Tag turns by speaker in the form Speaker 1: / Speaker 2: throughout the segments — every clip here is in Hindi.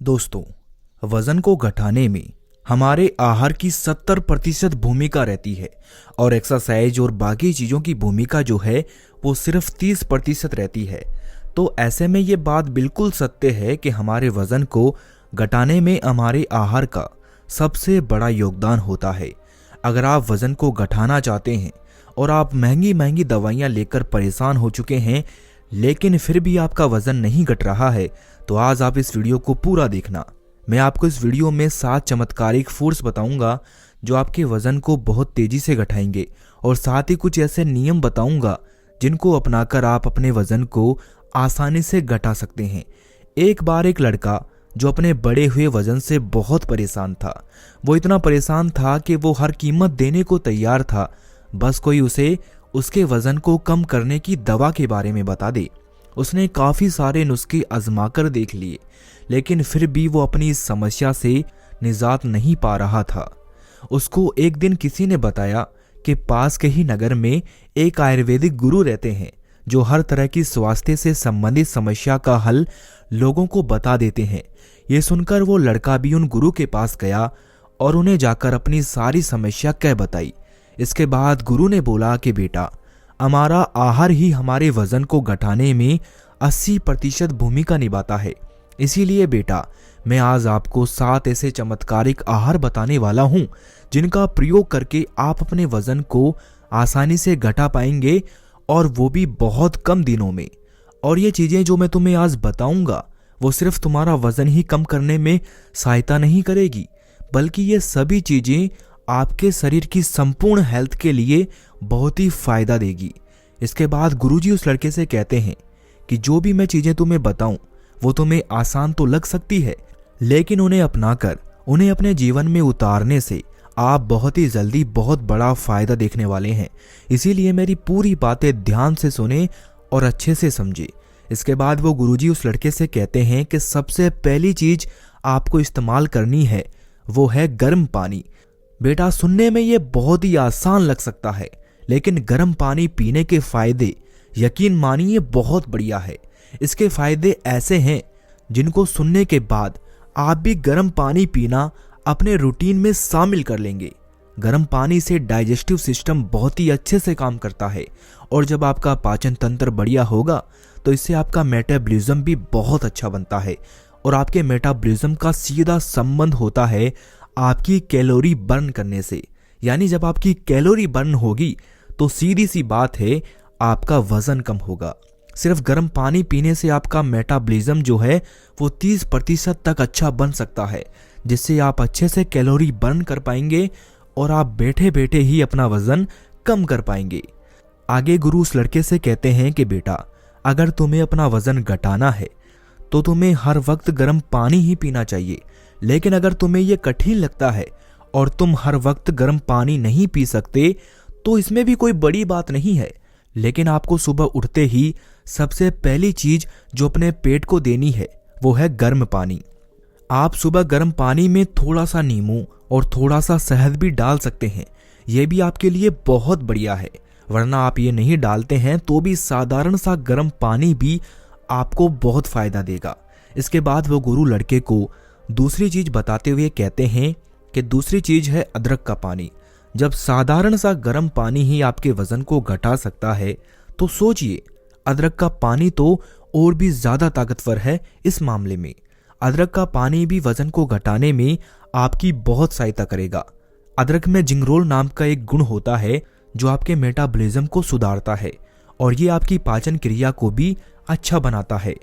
Speaker 1: दोस्तों, वजन को घटाने में हमारे आहार की 70% भूमिका रहती है और एक्सरसाइज और बाकी चीज़ों की भूमिका जो है वो सिर्फ 30% रहती है। तो ऐसे में ये बात बिल्कुल सत्य है कि हमारे वजन को घटाने में हमारे आहार का सबसे बड़ा योगदान होता है। अगर आप वजन को घटाना चाहते हैं और आप महंगी महंगी दवाइयाँ लेकर परेशान हो चुके हैं लेकिन फिर भी आपका वजन नहीं घट रहा है, तो आज आप इस वीडियो को पूरा देखना। मैं आपको इस वीडियो में 7 चमत्कारिक फूड्स बताऊंगा जो आपके वजन को बहुत तेजी से घटाएंगे और साथ ही कुछ ऐसे नियम बताऊंगा जिनको अपनाकर आप अपने वजन को आसानी से घटा सकते हैं। एक बार एक लड़का जो अपने बढ़े हुए वजन से बहुत परेशान था, वो इतना परेशान था कि वो हर कीमत देने को तैयार था, बस कोई उसे उसके वजन को कम करने की दवा के बारे में बता दे। उसने काफ़ी सारे नुस्खे आजमाकर देख लिए लेकिन फिर भी वो अपनी इस समस्या से निजात नहीं पा रहा था। उसको एक दिन किसी ने बताया कि पास के ही नगर में एक आयुर्वेदिक गुरु रहते हैं जो हर तरह की स्वास्थ्य से संबंधित समस्या का हल लोगों को बता देते हैं। ये सुनकर वो लड़का भी उन गुरु के पास गया और उन्हें जाकर अपनी सारी समस्या कह बताई। इसके बाद गुरु ने बोला कि बेटा, हमारा आहार ही हमारे वजन को घटाने में 80% भूमिका निभाता है। इसीलिए बेटा, मैं आज आपको 7 ऐसे चमत्कारिक आहार बताने वाला हूँ जिनका प्रयोग करके आप अपने वजन को आसानी से घटा पाएंगे और वो भी बहुत कम दिनों में। और ये चीज़ें जो मैं तुम्हें आज बताऊंगा वो सिर्फ तुम्हारा वजन ही कम करने में सहायता नहीं करेगी, बल्कि ये सभी चीज़ें आपके शरीर की संपूर्ण हेल्थ के लिए बहुत ही फायदा देगी। इसके बाद गुरुजी उस लड़के से कहते हैं कि जो भी मैं चीज़ें तुम्हें बताऊं वो तुम्हें आसान तो लग सकती है, लेकिन उन्हें अपनाकर उन्हें अपने जीवन में उतारने से आप बहुत ही जल्दी बहुत बड़ा फायदा देखने वाले हैं। इसीलिए मेरी पूरी बातें ध्यान से सुने और अच्छे से समझे। इसके बाद वो गुरुजी उस लड़के से कहते हैं कि सबसे पहली चीज आपको इस्तेमाल करनी है वो है गर्म पानी। बेटा, सुनने में ये बहुत ही आसान लग सकता है लेकिन गर्म पानी पीने के फायदे यकीन मानिए बहुत बढ़िया है। इसके फायदे ऐसे हैं जिनको सुनने के बाद आप भी गर्म पानी पीना अपने रूटीन में शामिल कर लेंगे। गर्म पानी से डाइजेस्टिव सिस्टम बहुत ही अच्छे से काम करता है और जब आपका पाचन तंत्र बढ़िया होगा तो इससे आपका मेटाबॉलिज्म भी बहुत अच्छा बनता है और आपके मेटाबॉलिज्म का सीधा संबंध होता है आपकी कैलोरी बर्न करने से। यानी जब आपकी कैलोरी बर्न होगी तो सीधी सी बात है आपका वजन कम होगा। सिर्फ गर्म पानी पीने से आपका मेटाबॉलिज्म जो है वो 30% तक अच्छा बन सकता है, जिससे आप अच्छे से कैलोरी बर्न कर पाएंगे और आप बैठे बैठे ही अपना वजन कम कर पाएंगे। आगे गुरु उस लड़के से कहते हैं कि बेटा, अगर तुम्हें अपना वजन घटाना है तो तुम्हें हर वक्त गर्म पानी ही पीना चाहिए, लेकिन अगर तुम्हें यह कठिन लगता है और तुम हर वक्त गर्म पानी नहीं पी सकते तो इसमें भी कोई बड़ी बात नहीं है। लेकिन आपको सुबह उठते ही सबसे पहली चीज जो अपने पेट को देनी है वो है गर्म पानी। आप सुबह गर्म पानी में थोड़ा सा नींबू और थोड़ा सा शहद भी डाल सकते हैं, यह भी आपके लिए बहुत बढ़िया है। वरना आप ये नहीं डालते हैं तो भी साधारण सा गर्म पानी भी आपको बहुत फायदा देगा। इसके बाद वो गुरु लड़के को दूसरी चीज बताते हुए कहते हैं कि दूसरी चीज है अदरक का पानी। जब साधारण सा गर्म पानी ही आपके वजन को घटा सकता है तो सोचिए अदरक का पानी तो और भी ज्यादा ताकतवर है। इस मामले में अदरक का पानी भी वजन को घटाने में आपकी बहुत सहायता करेगा। अदरक में जिंगरोल नाम का एक गुण होता है जो आपके मेटाबॉलिज्म को सुधारता है और ये आपकी पाचन क्रिया को भी अच्छा बनाता है।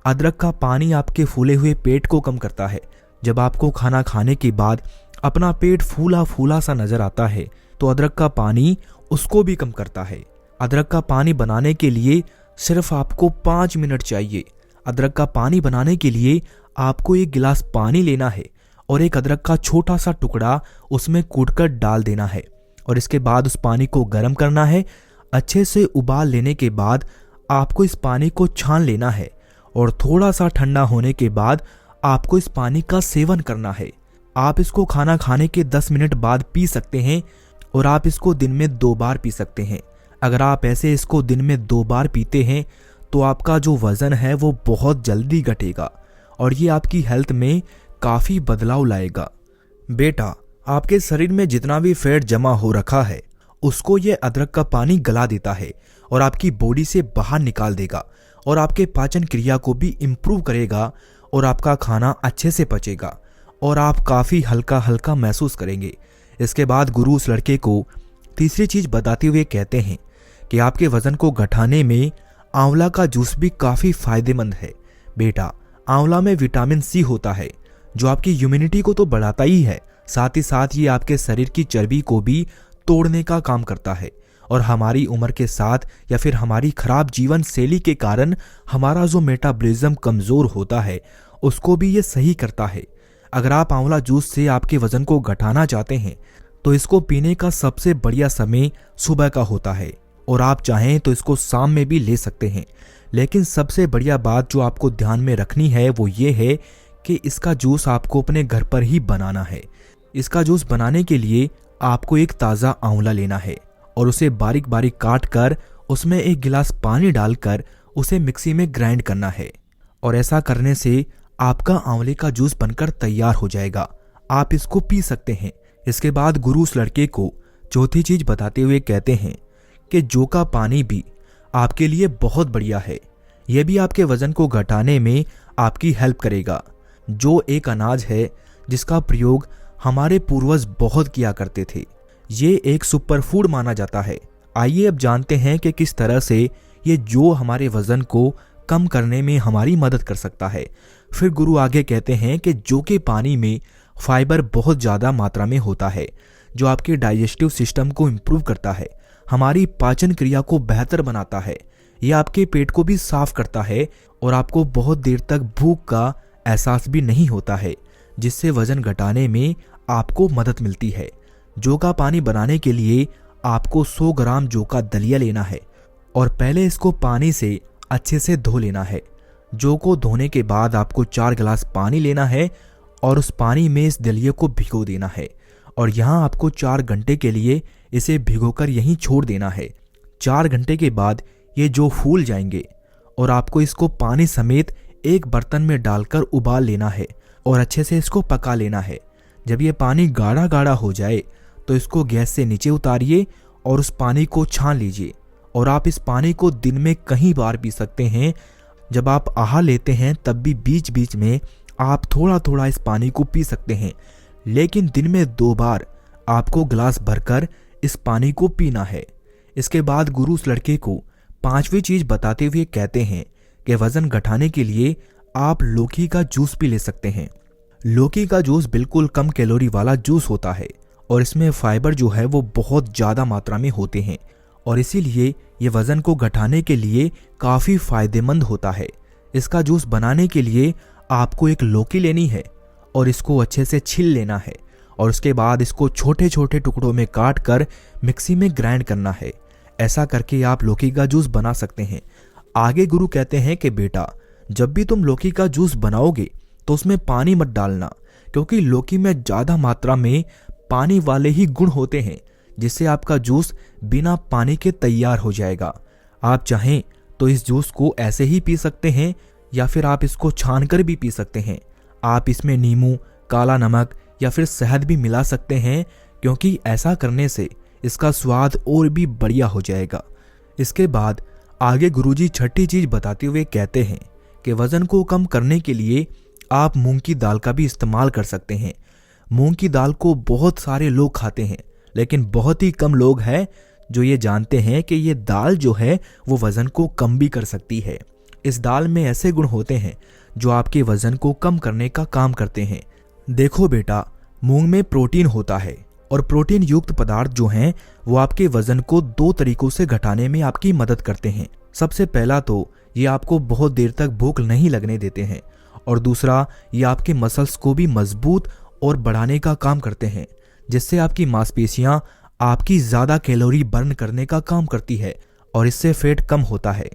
Speaker 1: अदरक का पानी आपके फूले हुए पेट को कम करता है। जब आपको खाना खाने के बाद अपना पेट फूला फूला सा नजर आता है तो अदरक का पानी उसको भी कम करता है। अदरक का पानी बनाने के लिए सिर्फ आपको 5 मिनट चाहिए। अदरक का पानी बनाने के लिए आपको 1 गिलास पानी लेना है और एक अदरक का छोटा सा टुकड़ा उसमें कूटकर डाल देना है और इसके बाद उस पानी को गर्म करना है। अच्छे से उबाल लेने के बाद आपको इस पानी को छान लेना है और थोड़ा सा ठंडा होने के बाद आपको इस पानी का सेवन करना है। आप इसको खाना खाने के 10 मिनट बाद पी सकते हैं और आप इसको दिन में 2 बार पी सकते हैं। अगर आप ऐसे इसको दिन में 2 बार पीते हैं तो आपका जो वजन है वो बहुत जल्दी घटेगा और ये आपकी हेल्थ में काफ़ी बदलाव लाएगा। बेटा, आपके शरीर में जितना भी फैट जमा हो रखा है उसको ये अदरक का पानी गला देता है और आपकी बॉडी से बाहर निकाल देगा और आपके पाचन क्रिया को भी इम्प्रूव करेगा और आपका खाना अच्छे से पचेगा और आप काफ़ी हल्का हल्का महसूस करेंगे। इसके बाद गुरु उस लड़के को तीसरी चीज़ बताते हुए कहते हैं कि आपके वज़न को घटाने में आंवला का जूस भी काफ़ी फायदेमंद है। बेटा, आंवला में विटामिन सी होता है जो आपकी इम्यूनिटी को तो बढ़ाता ही है, साथ ही साथ ये आपके शरीर की चर्बी को भी तोड़ने का काम करता है और हमारी उम्र के साथ या फिर हमारी खराब जीवन शैली के कारण हमारा जो मेटाबॉलिज्म कमज़ोर होता है उसको भी ये सही करता है। अगर आप आंवला जूस से आपके वज़न को घटाना चाहते हैं तो इसको पीने का सबसे बढ़िया समय सुबह का होता है और आप चाहें तो इसको शाम में भी ले सकते हैं। लेकिन सबसे बढ़िया बात जो आपको ध्यान में रखनी है वो ये है कि इसका जूस आपको अपने घर पर ही बनाना है। इसका जूस बनाने के लिए आपको एक ताज़ा आंवला लेना है और उसे बारीक बारीक काट कर उसमें 1 गिलास पानी डालकर उसे मिक्सी में ग्राइंड करना है और ऐसा करने से आपका आंवले का जूस बनकर तैयार हो जाएगा। आप इसको पी सकते हैं। इसके बाद गुरु उस लड़के को चौथी चीज बताते हुए कहते हैं कि जौ का पानी भी आपके लिए बहुत बढ़िया है। यह भी आपके वजन को घटाने में आपकी हेल्प करेगा। जौ एक अनाज है जिसका प्रयोग हमारे पूर्वज बहुत किया करते थे। ये एक सुपर फूड माना जाता है। आइए अब जानते हैं कि किस तरह से ये जौ हमारे वजन को कम करने में हमारी मदद कर सकता है। फिर गुरु आगे कहते हैं कि जौ के पानी में फाइबर बहुत ज़्यादा मात्रा में होता है जो आपके डाइजेस्टिव सिस्टम को इम्प्रूव करता है, हमारी पाचन क्रिया को बेहतर बनाता है, यह आपके पेट को भी साफ करता है और आपको बहुत देर तक भूख का एहसास भी नहीं होता है, जिससे वजन घटाने में आपको मदद मिलती है। जौ का पानी बनाने के लिए आपको 100 ग्राम जौ का दलिया लेना है और पहले इसको पानी से अच्छे से धो लेना है। जौ को धोने के बाद आपको 4 गिलास पानी लेना है और उस पानी में इस दलिये को भिगो देना है और यहाँ आपको 4 घंटे के लिए इसे भिगोकर यहीं छोड़ देना है। 4 घंटे के बाद ये जौ फूल जाएंगे और आपको इसको पानी समेत एक बर्तन में डालकर उबाल लेना है और अच्छे से इसको पका लेना है। जब ये पानी गाढ़ा गाढ़ा हो जाए तो इसको गैस से नीचे उतारिए और उस पानी को छान लीजिए और आप इस पानी को दिन में कई बार पी सकते हैं। जब आप आहार लेते हैं तब भी बीच बीच में आप थोड़ा थोड़ा इस पानी को पी सकते हैं, लेकिन दिन में 2 बार आपको गिलास भरकर इस पानी को पीना है। इसके बाद गुरु उस लड़के को 5वीं चीज बताते हुए कहते हैं कि वजन घटाने के लिए आप लौकी का जूस भी ले सकते हैं। लौकी का जूस बिल्कुल कम कैलोरी वाला जूस होता है और इसमें फाइबर जो है वो बहुत ज़्यादा मात्रा में होते हैं और इसीलिए ये वज़न को घटाने के लिए काफ़ी फायदेमंद होता है। इसका जूस बनाने के लिए आपको एक लौकी लेनी है और इसको अच्छे से छील लेना है और उसके बाद इसको छोटे छोटे टुकड़ों में काट कर मिक्सी में ग्राइंड करना है। ऐसा करके आप लौकी का जूस बना सकते हैं। आगे गुरु कहते हैं कि बेटा, जब भी तुम लौकी का जूस बनाओगे तो उसमें पानी मत डालना, क्योंकि लौकी में ज़्यादा मात्रा में पानी वाले ही गुण होते हैं, जिससे आपका जूस बिना पानी के तैयार हो जाएगा। आप चाहें तो इस जूस को ऐसे ही पी सकते हैं या फिर आप इसको छानकर भी पी सकते हैं। आप इसमें नींबू, काला नमक या फिर शहद भी मिला सकते हैं, क्योंकि ऐसा करने से इसका स्वाद और भी बढ़िया हो जाएगा। इसके बाद आगे गुरुजी 6ठी चीज बताते हुए कहते हैं कि वजन को कम करने के लिए आप मूंग की दाल का भी इस्तेमाल कर सकते हैं। मूंग की दाल को बहुत सारे लोग खाते हैं, लेकिन बहुत ही कम लोग हैं जो ये जानते हैं कि ये दाल जो है वो वजन को कम भी कर सकती है। इस दाल में ऐसे गुण होते हैं जो आपके वजन को कम करने का काम करते हैं। देखो बेटा, मूंग में प्रोटीन होता है और प्रोटीन युक्त पदार्थ जो हैं वो आपके वजन को 2 तरीकों से घटाने में आपकी मदद करते हैं। सबसे पहला तो ये आपको बहुत देर तक भूख नहीं लगने देते हैं और दूसरा ये आपके मसल्स को भी मजबूत और बढ़ाने का काम करते हैं, जिससे आपकी मांसपेशियां आपकी ज़्यादा कैलोरी बर्न करने का काम करती है और इससे फैट कम होता है।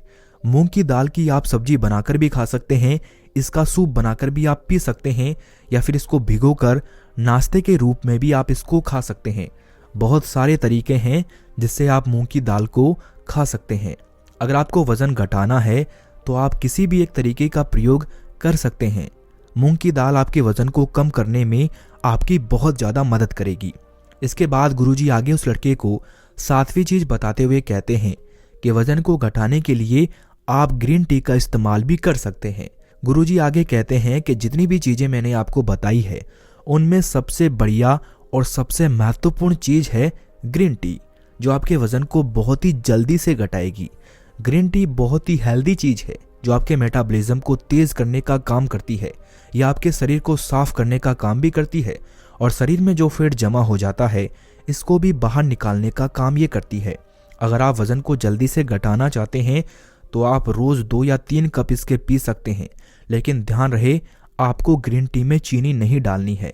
Speaker 1: मूंग की दाल की आप सब्जी बनाकर भी खा सकते हैं, इसका सूप बनाकर भी आप पी सकते हैं या फिर इसको भिगोकर नाश्ते के रूप में भी आप इसको खा सकते हैं। बहुत सारे तरीके हैं जिससे आप मूंग की दाल को खा सकते हैं। अगर आपको वज़न घटाना है तो आप किसी भी एक तरीके का प्रयोग कर सकते हैं। मूंग की दाल आपके वजन को कम करने में आपकी बहुत ज़्यादा मदद करेगी। इसके बाद गुरुजी आगे उस लड़के को 7वीं चीज बताते हुए कहते हैं कि वजन को घटाने के लिए आप ग्रीन टी का इस्तेमाल भी कर सकते हैं। गुरुजी आगे कहते हैं कि जितनी भी चीजें मैंने आपको बताई है उनमें सबसे बढ़िया और सबसे महत्वपूर्ण चीज है ग्रीन टी, जो आपके वजन को बहुत ही जल्दी से घटाएगी। ग्रीन टी बहुत ही हेल्दी चीज है जो आपके मेटाबॉलिज्म को तेज करने का काम करती है। यह आपके शरीर को साफ करने का काम भी करती है और शरीर में जो फैट जमा हो जाता है इसको भी बाहर निकालने का काम ये करती है। अगर आप वजन को जल्दी से घटाना चाहते हैं तो आप रोज 2 या 3 कप इसके पी सकते हैं, लेकिन ध्यान रहे आपको ग्रीन टी में चीनी नहीं डालनी है।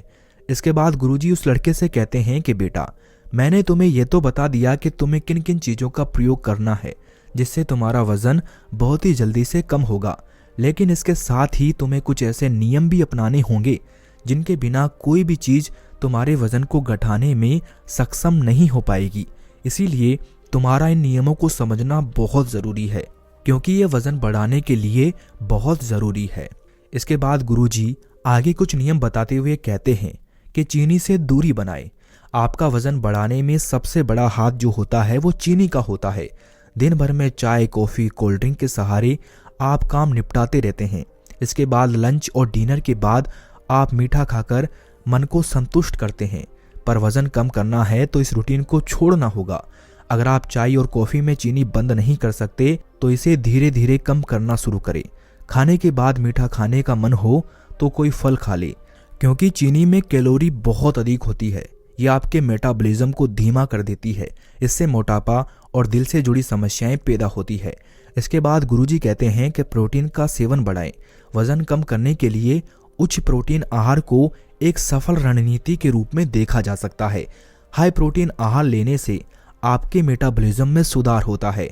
Speaker 1: इसके बाद गुरुजी उस लड़के से कहते हैं कि बेटा, मैंने तुम्हें यह तो बता दिया कि तुम्हें किन किन चीज़ों का प्रयोग करना है जिससे तुम्हारा वजन बहुत ही जल्दी से कम होगा, लेकिन इसके साथ ही तुम्हें कुछ ऐसे नियम भी अपनाने होंगे जिनके बिना कोई भी चीज़ तुम्हारे वजन को घटाने में सक्षम नहीं हो पाएगी। इसीलिए तुम्हारा इन नियमों को समझना बहुत ज़रूरी है, क्योंकि ये वजन बढ़ाने के लिए बहुत ज़रूरी है। इसके बाद गुरुजी आगे कुछ नियम बताते हुए कहते हैं कि चीनी से दूरी बनाए। आपका वजन बढ़ाने में सबसे बड़ा हाथ जो होता है वो चीनी का होता है। दिन भर में चाय, कॉफ़ी, कोल्ड ड्रिंक के सहारे आप काम निपटाते रहते हैं। इसके बाद लंच और डिनर के बाद आप मीठा खाकर मन को संतुष्ट करते हैं, पर वजन कम करना है तो इस रूटीन को छोड़ना होगा। अगर आप चाय और कॉफ़ी में चीनी बंद नहीं कर सकते तो इसे धीरे धीरे कम करना शुरू करें। खाने के बाद मीठा खाने का मन हो तो कोई फल खा ले, क्योंकि चीनी में कैलोरी बहुत अधिक होती है। यह आपके मेटाबॉलिज्म को धीमा कर देती है। इससे मोटापा और दिल से जुड़ी समस्याएं पैदा होती है। इसके बाद गुरुजी कहते हैं कि प्रोटीन का सेवन बढ़ाएं। वजन कम करने के लिए उच्च प्रोटीन आहार को एक सफल रणनीति के रूप में देखा जा सकता है। हाई प्रोटीन आहार लेने से आपके मेटाबॉलिज्म में सुधार होता है,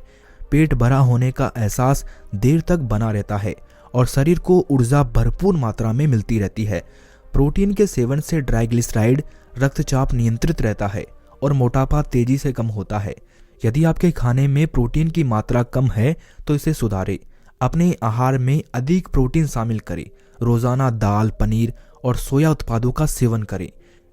Speaker 1: पेट भरा होने का एहसास देर तक बना रहता है और शरीर को ऊर्जा भरपूर मात्रा में मिलती रहती है। प्रोटीन के सेवन से ट्राइग्लिसराइड, रक्तचाप नियंत्रित रहता है और मोटापा तेजी से कम होता है। यदि आपके खाने में प्रोटीन की मात्रा कम है तो इसे सुधारें। अपने आहार में अधिक प्रोटीन शामिल करें। रोजाना दाल, पनीर और सोया उत्पादों का सेवन करें।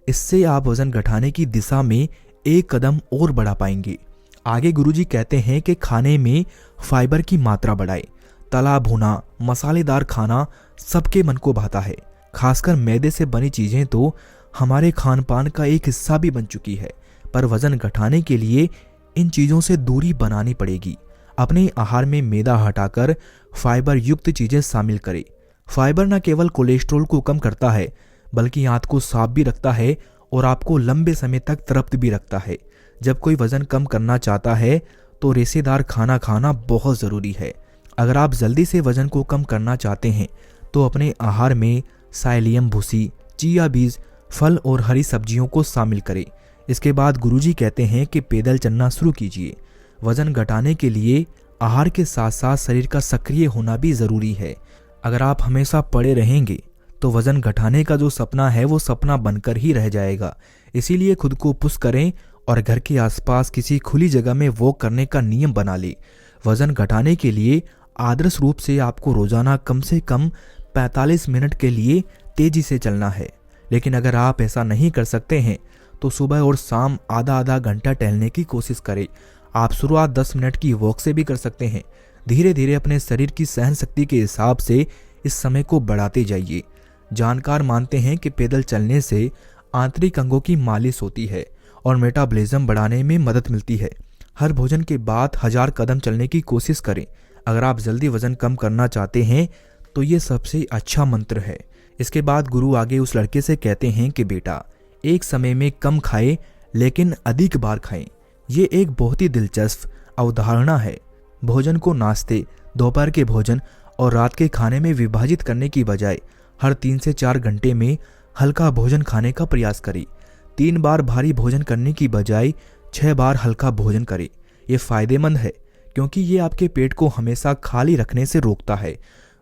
Speaker 1: इससे आप वजन घटाने की दिशा में एक कदम और बढ़ा पाएंगे। आगे गुरुजी कहते हैं कि खाने में फाइबर की मात्रा बढ़ाएं। तला भुना मसालेदार खाना सबके मन को भाता है, खासकर मैदे से बनी चीजें तो हमारे खान पान का एक हिस्सा भी बन चुकी है, पर वजन घटाने के लिए इन चीज़ों से दूरी बनानी पड़ेगी। अपने आहार में मैदा हटाकर फाइबर युक्त चीज़ें शामिल करें। फाइबर न केवल कोलेस्ट्रॉल को कम करता है बल्कि आंत को साफ भी रखता है और आपको लंबे समय तक तृप्त भी रखता है। जब कोई वजन कम करना चाहता है तो रेशेदार खाना खाना बहुत ज़रूरी है। अगर आप जल्दी से वजन को कम करना चाहते हैं तो अपने आहार में साइलियम भूसी, चिया बीज, फल और हरी सब्जियों को शामिल करें। इसके बाद गुरुजी कहते हैं कि पैदल चलना शुरू कीजिए। वजन घटाने के लिए आहार के साथ साथ शरीर का सक्रिय होना भी ज़रूरी है। अगर आप हमेशा पड़े रहेंगे तो वजन घटाने का जो सपना है वो सपना बनकर ही रह जाएगा। इसीलिए खुद को पुश करें और घर के आसपास किसी खुली जगह में वॉक करने का नियम बना लें। वजन घटाने के लिए आदर्श रूप से आपको रोजाना कम से कम 45 मिनट के लिए तेजी से चलना है, लेकिन अगर आप ऐसा नहीं कर सकते हैं तो सुबह और शाम आधा आधा घंटा टहलने की कोशिश करें। आप शुरुआत 10 मिनट की वॉक से भी कर सकते हैं। धीरे धीरे अपने शरीर की सहन शक्ति के हिसाब से इस समय को बढ़ाते जाइए। जानकार मानते हैं कि पैदल चलने से आंतरिक अंगों की मालिश होती है और मेटाबॉलिज्म बढ़ाने में मदद मिलती है। हर भोजन के बाद 1000 कदम चलने की कोशिश करें। अगर आप जल्दी वजन कम करना चाहते हैं तो ये सबसे अच्छा मंत्र है। इसके बाद गुरु आगे उस लड़के से कहते हैं कि बेटा, एक समय में कम खाएं लेकिन अधिक बार खाएं। ये एक बहुत ही दिलचस्प अवधारणा है। भोजन को नाश्ते, दोपहर के भोजन और रात के खाने में विभाजित करने की बजाय हर 3 से 4 घंटे में हल्का भोजन खाने का प्रयास करें। 3 बार भारी भोजन करने की बजाय 6 बार हल्का भोजन करें। ये फायदेमंद है क्योंकि ये आपके पेट को हमेशा खाली रखने से रोकता है।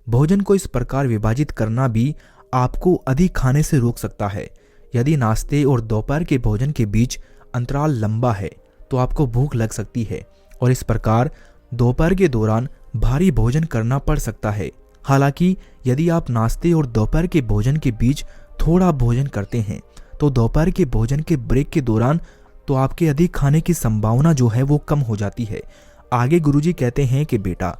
Speaker 1: भोजन को इस प्रकार विभाजित करना भी आपको अधिक खाने से रोक सकता है। यदि नाश्ते और दोपहर के भोजन के बीच अंतराल लंबा है तो आपको भूख लग सकती है और इस प्रकार दोपहर के दौरान भारी भोजन करना पड़ सकता है। हालांकि यदि आप नाश्ते और दोपहर के भोजन के बीच थोड़ा भोजन करते हैं तो दोपहर के भोजन के ब्रेक के दौरान तो आपके अधिक खाने की संभावना जो है वो कम हो जाती है। आगे गुरुजी कहते हैं कि बेटा,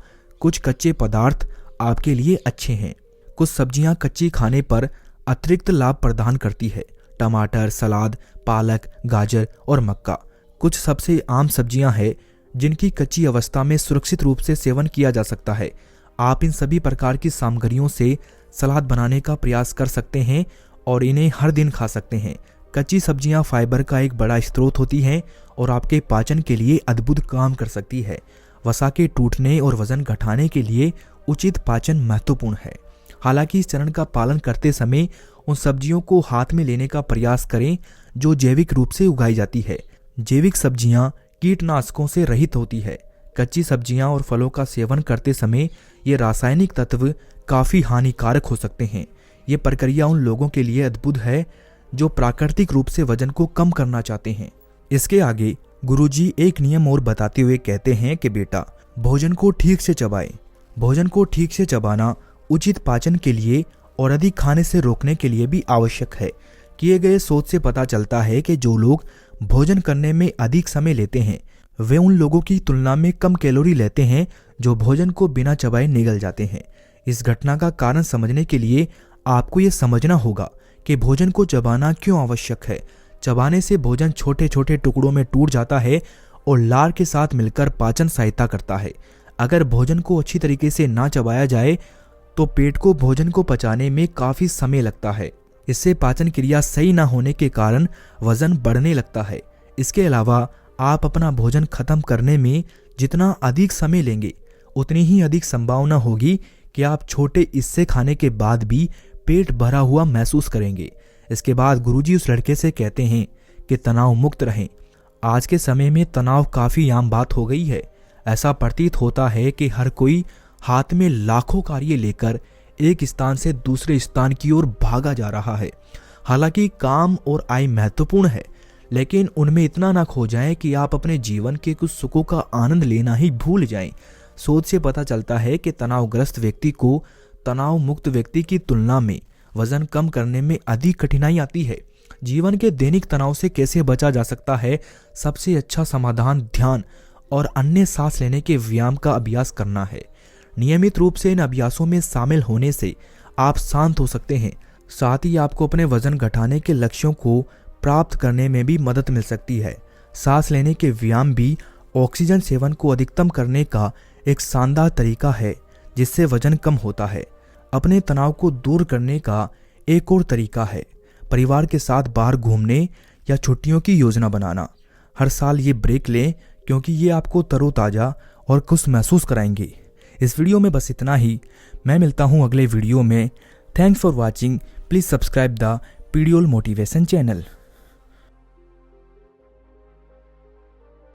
Speaker 1: कुछ कच्चे पदार्थ आपके लिए अच्छे हैं। कुछ सब्जियां कच्ची खाने पर अतिरिक्त लाभ प्रदान करती है। टमाटर, सलाद, पालक, गाजर और मक्का कुछ सबसे आम सब्जियां हैं जिनकी कच्ची अवस्था में सुरक्षित रूप से सेवन किया जा सकता है। आप इन सभी प्रकार की सामग्रियों से सलाद बनाने का प्रयास कर सकते हैं और इन्हें हर दिन खा सकते हैं। कच्ची सब्जियां फाइबर का एक बड़ा स्रोत होती हैं और आपके पाचन के लिए अद्भुत काम कर सकती है। वसा के टूटने और वजन घटाने के लिए उचित पाचन महत्वपूर्ण है। हालांकि इस चरण का पालन करते समय उन सब्जियों को हाथ में लेने का प्रयास करें जो जैविक रूप से उगाई जाती है। जैविक सब्जियां कीटनाशकों से रहित होती है। कच्ची सब्जियां और फलों का सेवन करते समय ये रासायनिक तत्व काफी हानिकारक हो सकते हैं। ये प्रक्रिया उन लोगों के लिए अद्भुत है जो प्राकृतिक रूप से वजन को कम करना चाहते हैं। इसके आगे गुरुजी एक नियम और बताते हुए कहते हैं कि बेटा, भोजन को ठीक से चबाएं। भोजन को ठीक से चबाना उचित पाचन के लिए और अधिक खाने से रोकने के लिए भी आवश्यक है। किए गए शोध से पता चलता है कि जो लोग भोजन करने में अधिक समय लेते हैं वे उन लोगों की तुलना में कम कैलोरी लेते हैं जो भोजन को बिना चबाए निगल जाते हैं। इस घटना का कारण समझने के लिए आपको ये समझना होगा कि भोजन को चबाना क्यों आवश्यक है। चबाने से भोजन छोटे छोटे टुकड़ों में टूट जाता है और लार के साथ मिलकर पाचन सहायता करता है। अगर भोजन को अच्छी तरीके से ना चबाया जाए तो पेट को भोजन को पचाने में काफी समय लगता है। इससे पाचन क्रिया सही ना होने के कारण वजन बढ़ने लगता है। इसके अलावा आप अपना भोजन खत्म करने में जितना अधिक समय लेंगे उतनी ही अधिक संभावना होगी कि आप छोटे हिस्से खाने के बाद भी पेट भरा हुआ महसूस करेंगे। इसके बाद गुरुजी उस लड़के से कहते हैं कि तनाव मुक्त रहें। आज के समय में तनाव काफी आम बात हो गई है। ऐसा प्रतीत होता है कि हर कोई हाथ में लाखों कार्य लेकर एक स्थान से दूसरे स्थान की ओर भागा जा रहा है। हालांकि काम और आय महत्वपूर्ण है, लेकिन उनमें इतना ना खो जाएं कि आप अपने जीवन के कुछ सुखों का आनंद लेना ही भूल जाएं। शोध से पता चलता है कि तनावग्रस्त व्यक्ति को तनाव मुक्त व्यक्ति की तुलना में वजन कम करने में अधिक कठिनाई आती है। जीवन के दैनिक तनाव से कैसे बचा जा सकता है? सबसे अच्छा समाधान ध्यान और अन्य सांस लेने के व्यायाम का अभ्यास करना है। नियमित रूप से इन अभ्यासों में शामिल होने से आप शांत हो सकते हैं। साथ ही आपको अपने वजन घटाने के लक्ष्यों को प्राप्त करने में भी मदद मिल सकती है। सांस लेने के व्यायाम भी ऑक्सीजन सेवन को अधिकतम करने का एक शानदार तरीका है जिससे वजन कम होता है। अपने तनाव को दूर करने का एक और तरीका है परिवार के साथ बाहर घूमने या छुट्टियों की योजना बनाना। हर साल ये ब्रेक लें क्योंकि ये आपको तरोताजा और खुश महसूस कराएंगे। इस वीडियो में बस इतना ही। मैं मिलता हूँ अगले वीडियो में। Thanks for watching. Please subscribe the पीडियोल मोटिवेशन चैनल।